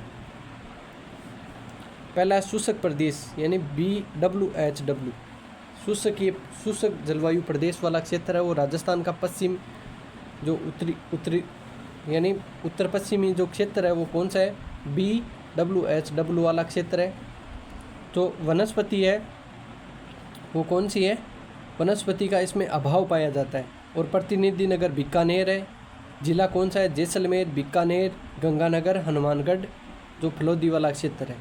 Speaker 1: पहला है शुष्क प्रदेश यानी BWHW, शुष्क जलवायु प्रदेश वाला क्षेत्र है वो राजस्थान का पश्चिम जो उत्तरी यानी उत्तर पश्चिमी जो क्षेत्र है वो कौन सा है, BWHW वाला क्षेत्र है। तो वनस्पति है वो कौन सी है, वनस्पति का इसमें अभाव पाया जाता है। और प्रतिनिधि नगर बीकानेर है। जिला कौन सा है, जैसलमेर, बीकानेर, गंगानगर, हनुमानगढ़ जो फलोदी वाला क्षेत्र है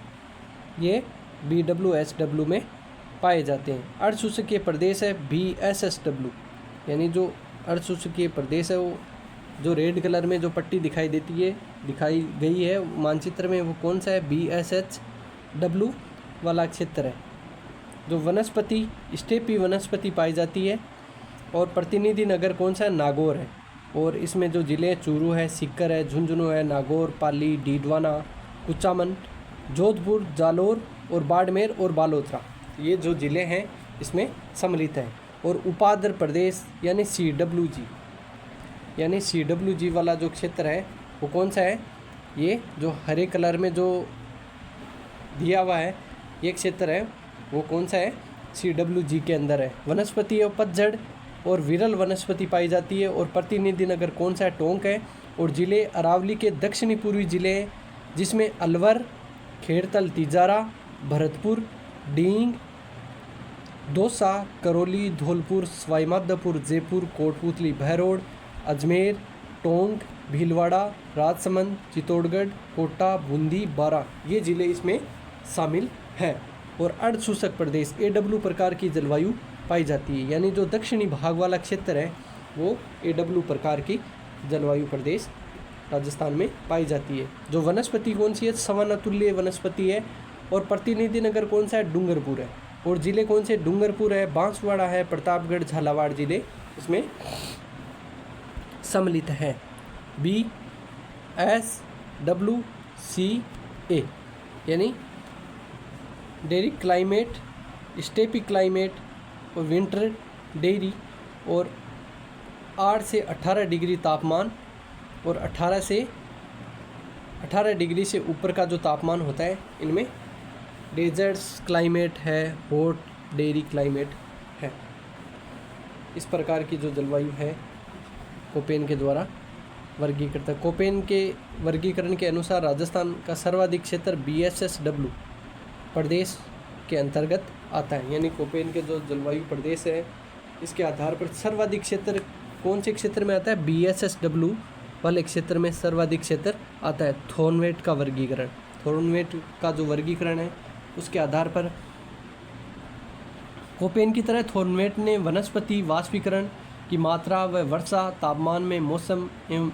Speaker 1: ये BWHW में पाए जाते हैं। अर्धशुष्कीय प्रदेश है BSSW, यानी जो अर्धशुष्कीय प्रदेश है वो जो रेड कलर में जो पट्टी दिखाई गई है मानचित्र में वो कौन सा है, BSHW वाला क्षेत्र है। जो वनस्पति स्टेपी वनस्पति पाई जाती है। और प्रतिनिधि नगर कौन सा है, नागौर है। और इसमें जो ज़िले चूरू है, सीकर है, झुंझुनू है, नागौर, पाली, डीडवाना, कुचामन, जोधपुर, जालोर और बाड़मेर और बालोतरा ये जो ज़िले हैं इसमें सम्मिलित हैं। और उपाध्र प्रदेश यानी CWG वाला जो क्षेत्र है वो कौन सा है, ये जो हरे कलर में जो दिया हुआ है ये क्षेत्र है वो कौन सा है, CWG के अंदर है। वनस्पति है पतझड़ और विरल वनस्पति पाई जाती है। और प्रतिनिधि नगर कौन सा है, टोंक है। और ज़िले अरावली के दक्षिणी पूर्वी ज़िले हैं जिसमें अलवर, खेड़तल, तिजारा, भरतपुर, डींग, दौसा, करौली, धौलपुर, सवाईमाधोपुर, जयपुर, कोटपूतली, बहरोड, अजमेर, टोंक, भीलवाड़ा, राजसमंद, चित्तौड़गढ़, कोटा, बूंदी, बारा ये ज़िले इसमें शामिल हैं। और अर्धशुष्क प्रदेश AW प्रकार की जलवायु पाई जाती है, यानी जो दक्षिणी भाग वाला क्षेत्र है वो AW प्रकार की जलवायु प्रदेश राजस्थान में पाई जाती है। जो वनस्पति कौन सी है, सवनतुल्य वनस्पति है। और प्रतिनिधि नगर कौन सा है, डूंगरपुर है। और ज़िले कौन से, डूंगरपुर है, बांसवाड़ा है, प्रतापगढ़, झालावाड़ ज़िले इसमें सम्मिलित है। BSWCA यानी डेयरी क्लाइमेट, स्टेपी क्लाइमेट और विंटर डेयरी। और 8 से 18 डिग्री तापमान और 18 डिग्री से ऊपर का जो तापमान होता है इनमें डेजर्ट्स क्लाइमेट है, हॉट डेयरी क्लाइमेट है। इस प्रकार की जो जलवायु है कोपेन के द्वारा वर्गीकृत है। कोपेन के वर्गीकरण के अनुसार राजस्थान का सर्वाधिक क्षेत्र BSSW प्रदेश के अंतर्गत आता है, यानी कोपेन के जो जलवायु प्रदेश है इसके आधार पर सर्वाधिक क्षेत्र कौन से क्षेत्र में आता है, BSSW वाले क्षेत्र में सर्वाधिक क्षेत्र आता है। थॉर्नवेट का वर्गीकरण, थॉर्नवेट का जो वर्गीकरण है उसके आधार पर कोपेन की तरह थॉर्नवेट ने वनस्पति, वाष्पीकरण की मात्रा व वर्षा, तापमान में मौसम एवं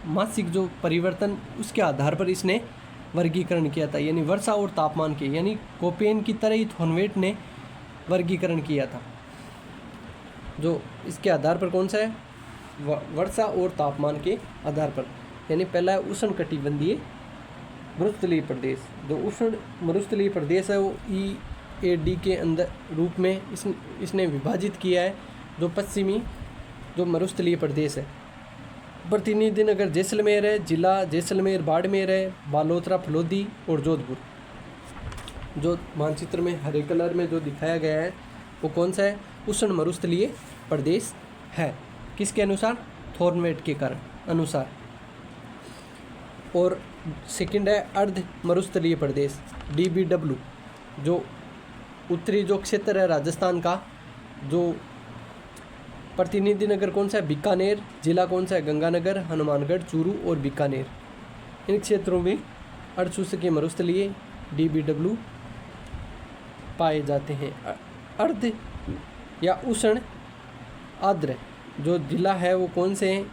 Speaker 1: मासिक जो परिवर्तन उसके आधार पर इसने वर्गीकरण किया था, यानी वर्षा और तापमान के, यानी कोपेन की तरह ही थॉर्नवेट ने वर्गीकरण किया था। जो इसके आधार पर कौन सा है, वर्षा और तापमान के आधार पर। यानी पहला है उष्णकटिबंधीय मरुस्थलीय प्रदेश। जो उष्ण मरुस्थलीय प्रदेश है वो EAD के अंदर रूप में इसने विभाजित किया है जो पश्चिमी जो मरुस्थलीय प्रदेश है। प्रतिनिधि नगर जैसलमेर है, जिला जैसलमेर, बाड़मेर है, बालोतरा, फलोदी और जोधपुर। जो मानचित्र में हरे कलर में जो दिखाया गया है वो कौन सा है, उष्ण मरुस्थलीय प्रदेश है। किसके अनुसार, थॉर्नवेट के कारण अनुसार। और सेकंड है अर्ध मरुस्थलीय प्रदेश DBW, जो उत्तरी जो क्षेत्र है राजस्थान का। जो प्रतिनिधि नगर कौन सा है, बीकानेर, जिला कौन सा है, गंगानगर, हनुमानगढ़, चूरू और बीकानेर। इन क्षेत्रों में अर्धशुष्कीय मरुस्थलीय DBW पाए जाते हैं। अर्ध या उष्ण आर्द्र जो जिला है वो कौन से हैं,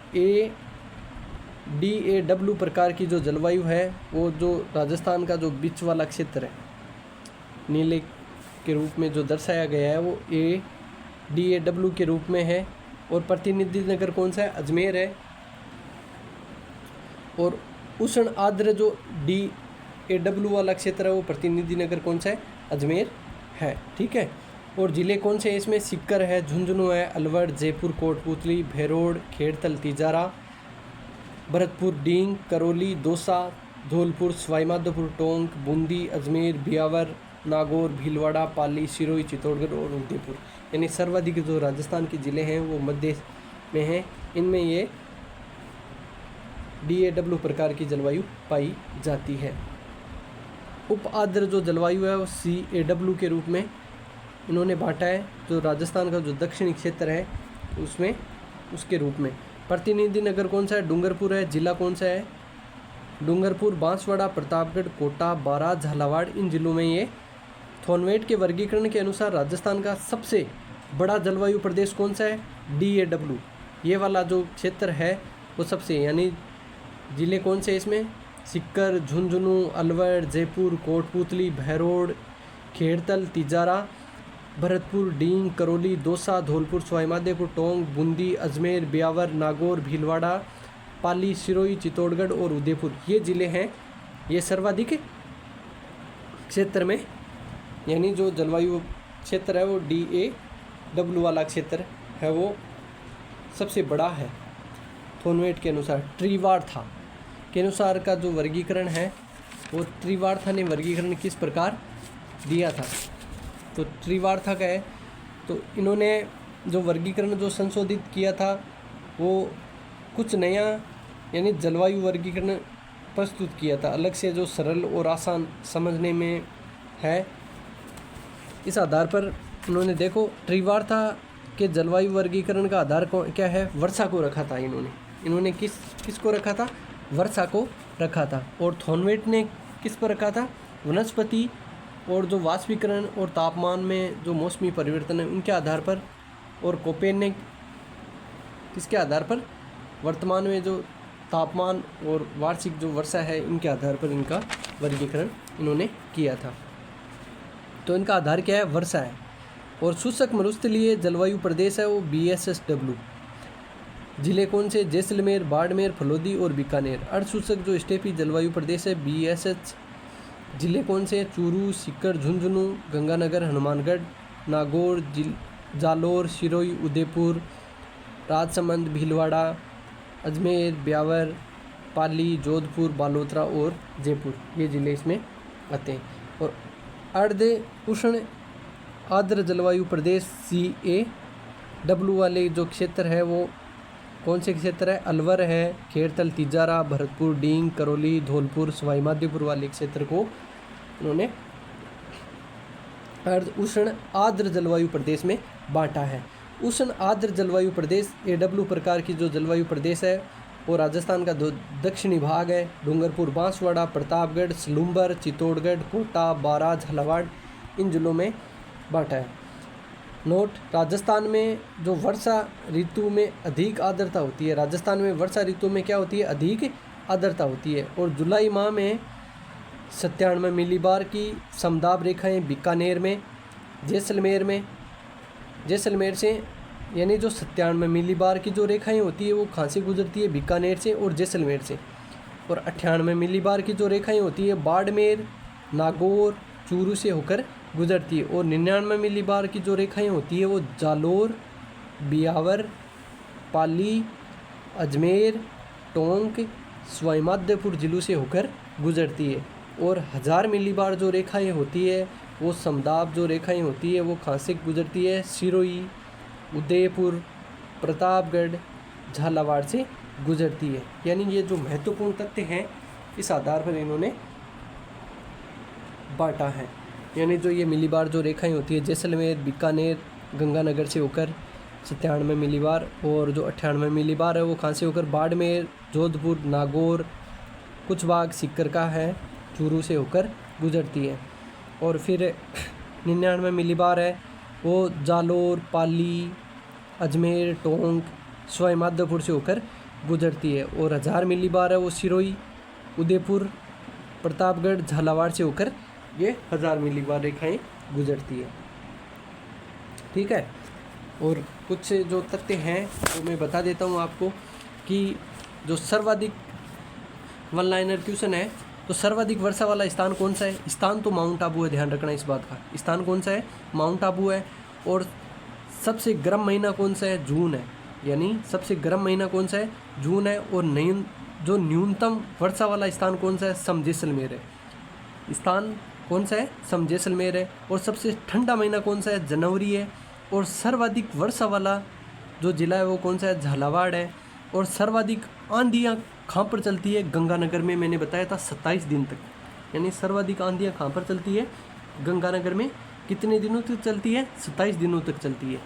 Speaker 1: DAW प्रकार की जो जलवायु है वो जो राजस्थान का जो बीच वाला क्षेत्र है नीले के रूप में जो दर्शाया गया है वो DAW के रूप में है। और प्रतिनिधि नगर कौन सा है? अजमेर है। और उष्ण आर्द्र जो DAW वाला क्षेत्र है वो प्रतिनिधि नगर कौन सा है? अजमेर है। ठीक है। और ज़िले कौन से हैं इसमें? सीकर है, झुंझुनू है, अलवर, जयपुर, कोटपूतली, भैरोड़, खेड़तल, तिजारा, भरतपुर, डींग, करौली, दौसा, धौलपुर, सवाईमाधोपुर, टोंक, बूंदी, अजमेर, ब्यावर, नागौर, भीलवाड़ा, पाली, सिरोही, चित्तौड़गढ़ और उदयपुर। यानी सर्वाधिक जो राजस्थान के ज़िले हैं वो मध्य में हैं। इनमें ये DAW प्रकार की जलवायु पाई जाती है। उप आर्द्र जो जलवायु है वो CAW के रूप में इन्होंने बांटा है। जो राजस्थान का जो दक्षिणी क्षेत्र है उसमें उसके रूप में। प्रतिनिधि नगर कौन सा है? डूंगरपुर है। जिला कौन सा है? डूंगरपुर, बांसवाड़ा, प्रतापगढ़, कोटा, बारां, झालावाड़। इन जिलों में ये थॉर्नवेट के वर्गीकरण के अनुसार राजस्थान का सबसे बड़ा जलवायु प्रदेश कौन सा है? DAW। ये वाला जो क्षेत्र है वो सबसे, यानी ज़िले कौन से इसमें? सीकर, झुंझुनू, अलवर, जयपुर, कोटपूतली, भैरोड़, खेड़तल, तिजारा, भरतपुर, डींग, करौली, दौसा, धौलपुर, सवाईमाधोपुर, टोंक, बूंदी, अजमेर, ब्यावर, नागौर, भीलवाड़ा, पाली, सिरोही, चित्तौड़गढ़ और उदयपुर। ये ज़िले हैं ये सर्वाधिक क्षेत्र में, यानी जो जलवायु क्षेत्र है वो DAW वाला क्षेत्र है वो सबसे बड़ा है थॉर्नवेट के अनुसार। त्रिवार्था के अनुसार का जो वर्गीकरण है वो त्रिवार्था ने वर्गीकरण किस प्रकार दिया था? तो त्रिवार्था का है तो इन्होंने जो वर्गीकरण जो संशोधित किया था वो कुछ नया यानी जलवायु वर्गीकरण प्रस्तुत किया था, अलग से, जो सरल और आसान समझने में है। इस आधार पर इन्होंने देखो त्रिवार्था के जलवायु वर्गीकरण का आधार क्या है? वर्षा को रखा था। इन्होंने किसको रखा था? वर्षा को रखा था। और थॉर्नवेट ने किस पर रखा था? वनस्पति और जो वाष्पीकरण और तापमान में जो मौसमी परिवर्तन है उनके आधार पर। और कोपेन ने किसके आधार पर? वर्तमान में जो तापमान और वार्षिक जो वर्षा है इनके आधार पर इनका वर्गीकरण इन्होंने किया था। तो इनका आधार क्या है? वर्षा है। और शुष्क मरुस्थलीय जलवायु प्रदेश है वो BSSW। जिले कौन से? जैसलमेर, बाड़मेर, फलोदी और बीकानेर। अर्धशुष्क जो स्टेपी जलवायु प्रदेश है BSH। जिले कौन से? चूरू, सीकर, झुंझुनू, गंगानगर, हनुमानगढ़, नागौर, जालोर, सिरोही, उदयपुर, राजसमंद, भीलवाड़ा, अजमेर, ब्यावर, पाली, जोधपुर, बालोतरा और जयपुर। ये ज़िले इसमें आते हैं। और अर्ध उष्ण आर्द्र जलवायु प्रदेश CAW वाले जो क्षेत्र है वो कौन से क्षेत्र है? अलवर है, खेड़तल, तिजारा, भरतपुर, डींग, करौली, धौलपुर, सवाईमाधोपुर वाले क्षेत्र को उन्होंने अर्ध उष्ण आर्द्र जलवायु प्रदेश में बांटा है। उष्ण आर्द्र जलवायु प्रदेश AW प्रकार की जो जलवायु प्रदेश है वो राजस्थान का दक्षिणी भाग है। डूंगरपुर, बांसवाड़ा, प्रतापगढ़, सलूम्बर, चित्तौड़गढ़, कोटा, बारां, झालावाड़ इन जिलों में बांटा है। नोट: राजस्थान में जो वर्षा ऋतु में अधिक आर्द्रता होती है, राजस्थान में वर्षा ऋतु में क्या होती है? अधिक आर्द्रता होती है। और जुलाई माह में 97 मिलीबार की समदाब रेखाएं बीकानेर में, जैसलमेर से, यानी जो 97 मिलीबार की जो रेखाएं होती है वो कहाँ से गुजरती है? बीकानेर से और जैसलमेर से। और 98 मिलीबार की जो रेखाएं होती है बाड़मेर, नागौर, चूरू से होकर गुजरती है। और 99 मिलीबार की जो रेखाएं होती है वो जालोर, ब्यावर, पाली, अजमेर, टोंक, सवाईमाधोपुर जिलों से होकर गुजरती है। और 1000 मिलीबार जो रेखाएं होती है वो समदाब जो रेखाएं होती है वो कहाँ से गुजरती है? सिरोही, उदयपुर, प्रतापगढ़, झालावाड़ से गुजरती है। यानी ये जो महत्वपूर्ण तथ्य हैं इस आधार पर इन्होंने बांटा है। यानी जो ये मिलीबार जो रेखाएं होती है जैसलमेर, बीकानेर, गंगानगर से होकर 97 मिलीबार, और जो 98 मिलीबार है वो कहाँ से होकर? बाड़मेर, जोधपुर, नागौर, कुछ भाग सीकर का है, चूरू से होकर गुजरती है। और फिर 99 मिलीबार है वो जालोर, पाली, अजमेर, टोंक, सवाईमाधोपुर से होकर गुजरती है। और 1000 मिलीबार है वो सिरोही, उदयपुर, प्रतापगढ़, झालावाड़ से होकर ये 1000 मिलीबार रेखाएं गुजरती है। ठीक है। और कुछ जो तथ्य हैं वो मैं बता देता हूँ आपको कि जो सर्वाधिक वन लाइनर क्वेश्चन है, तो सर्वाधिक वर्षा वाला स्थान कौन सा है? स्थान तो माउंट आबू है, ध्यान रखना इस बात का। स्थान कौन सा है? माउंट आबू है। और सबसे गर्म महीना कौन सा है? जून है। यानी सबसे गर्म महीना कौन सा है? जून है। और जो न्यूनतम वर्षा वाला स्थान कौन सा है? सम जैसलमेर है। स्थान कौन सा है? सम जैसलमेर है। और सबसे ठंडा महीना कौन सा है? जनवरी है। और सर्वाधिक वर्षा वाला जो जिला है वो कौन सा है? झालावाड़ है। और सर्वाधिक आंधियाँ कहाँ पर चलती है? गंगानगर में। मैंने बताया था 27 दिन तक, यानी सर्वाधिक आंधियाँ कहाँ पर चलती है? गंगानगर में। कितने दिनों तक चलती है? 27 दिनों तक चलती है।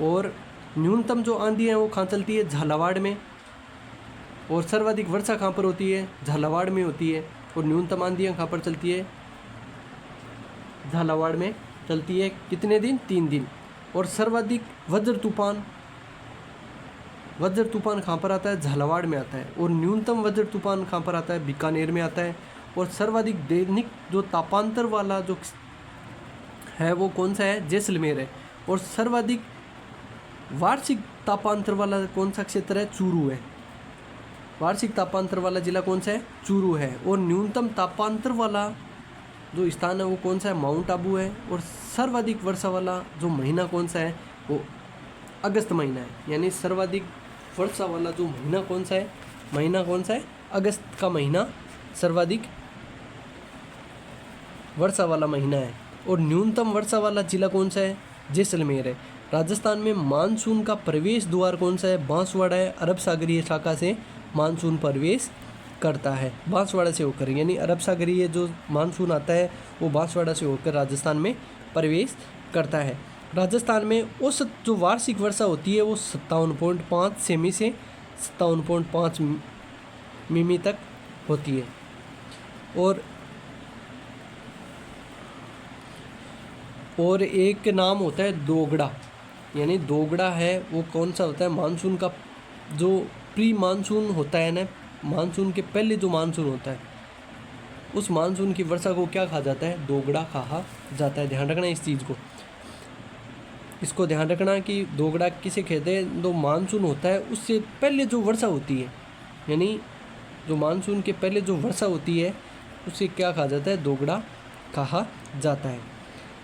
Speaker 1: और न्यूनतम जो आंधियाँ हैं वो कहाँ चलती है? झालावाड़ में। और सर्वाधिक वर्षा कहाँ पर होती है? झालावाड़ में होती है। और न्यूनतम आंधियाँ कहाँ पर चलती है? झालावाड़ में चलती है। कितने दिन? 3 दिन। और सर्वाधिक वज्र तूफान कहाँ पर आता है? झालावाड़ में आता है। और न्यूनतम वज्र तूफान कहाँ पर आता है? बीकानेर में आता है। और सर्वाधिक दैनिक जो तापांतर वाला जो है वो कौन सा है? जैसलमेर है। और सर्वाधिक वार्षिक तापांतर वाला कौन सा क्षेत्र है? चूरू है। वार्षिक तापांतर वाला जिला कौन सा है? चूरू है। और न्यूनतम तापांतर वाला जो स्थान है वो कौन सा है? माउंट आबू है। और सर्वाधिक वर्षा वाला जो महीना कौन सा है? वो अगस्त महीना है। यानी सर्वाधिक वर्षा वाला जो महीना कौन सा है? महीना कौन सा है? अगस्त का महीना सर्वाधिक वर्षा वाला महीना है। और न्यूनतम वर्षा वाला जिला कौन सा है? जैसलमेर है। राजस्थान में मानसून का प्रवेश द्वार कौन सा है? बांसवाड़ा है। अरब सागरीय शाखा से मानसून प्रवेश करता है, बांसवाड़ा से होकर। यानी अरब सागरीय जो मानसून आता है वो बांसवाड़ा से होकर राजस्थान में प्रवेश करता है। राजस्थान में औसत जो वार्षिक वर्षा होती है वो 57.5 सेमी से 57.5 मिमी तक होती है। और एक नाम होता है दोगड़ा। यानी दोगड़ा है वो कौन सा होता है? मानसून का जो प्री मानसून होता है ना, मानसून के पहले जो मानसून होता है उस मानसून की वर्षा को क्या कहा जाता है? दोगड़ा कहा जाता है। ध्यान रखना इस चीज़ को, इसको ध्यान रखना कि दोगड़ा किसे कहते हैं? जो मानसून होता है उससे पहले जो वर्षा होती है, यानी जो मानसून के पहले जो वर्षा होती है उसे क्या कहा जाता है? दोगड़ा कहा जाता है।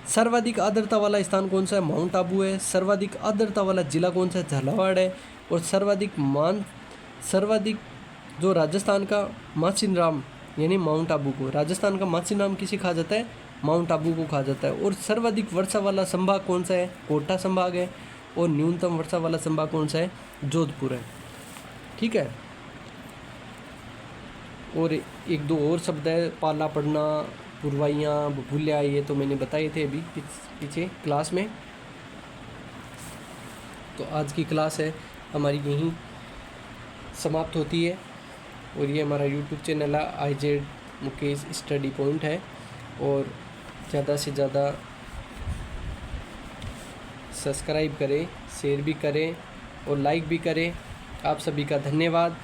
Speaker 1: सर्वाधिक आर्द्रता वाला स्थान कौन सा है? माउंट आबू है। सर्वाधिक आर्द्रता वाला जिला कौन सा है? झालावाड़ है। और सर्वाधिक जो राजस्थान का माचिनराम, यानी माउंट आबू को, राजस्थान का माचिनराम किसे कहा जाता है? माउंट आबू को कहा जाता है। और सर्वाधिक वर्षा वाला संभाग कौन सा है? कोटा संभाग है। और न्यूनतम वर्षा वाला संभाग कौन सा है? जोधपुर है। ठीक है। और एक दो और शब्द है, पाला पड़ना, पुरवाइयाँ, भूलिया, ये तो मैंने बताए थे अभी पीछे क्लास में। तो आज की क्लास है हमारी यहीं समाप्त होती है। और ये हमारा यूट्यूब चैनल है IZ मुकेश स्टडी पॉइंट है। और ज़्यादा से ज़्यादा सब्सक्राइब करें, शेयर भी करें और लाइक भी करें। आप सभी का धन्यवाद।